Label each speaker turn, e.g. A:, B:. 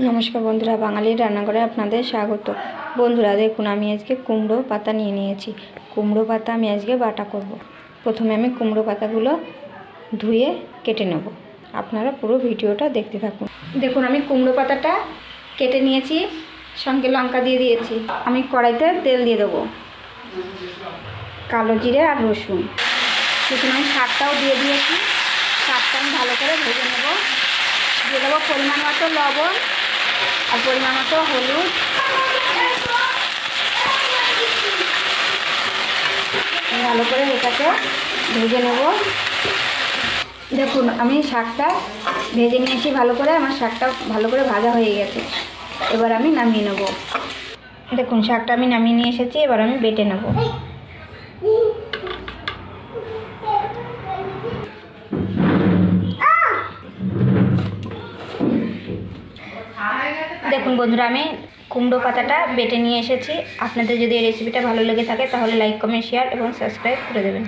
A: নমস্কার বন্ধুরা, বাঙালির রান্নাঘরে আপনাদের স্বাগত। বন্ধুরা দেখুন, আমি আজকে কুমড়ো পাতা নিয়ে নিয়েছি। কুমড়ো পাতা আমি আজকে বাটা করব। প্রথমে আমি কুমড়ো পাতাগুলো ধুয়ে কেটে নেব। আপনারা পুরো ভিডিওটা দেখতে থাকুন। দেখুন, আমি কুমড়ো পাতাটা কেটে নিয়েছি, সঙ্গে লঙ্কা দিয়ে দিয়েছি। আমি কড়াইতে তেল দিয়ে দেবো, কালো জিরে আর রসুন। দেখুন, আমি শাকটাও দিয়ে দিয়েছি। শাকটা আমি ভালো করে ভেজে নেব। দিয়ে দেবো পরিমাণ মতো লবণ আর পরিমাণ মতো হলুদ। ভালো করে এটাকে ভেজে নেব। দেখুন, আমি শাকটা ভেজে নিয়েছি ভালো করে। আমার শাকটা ভালো করে ভাজা হয়ে গেছে। এবার আমি নামিয়ে নেব। দেখুন, শাকটা আমি নামিয়ে নিয়ে এসেছি। এবার আমি বেটে নেব। দেখুন বন্ধুরা, আমি কুমড়ো পাতাটা বেটে নিয়ে এসেছি। আপনাদের যদি এই রেসিপিটা ভালো লেগে থাকে তাহলে লাইক, কমেন্ট, শেয়ার এবং সাবস্ক্রাইব করে দেবেন।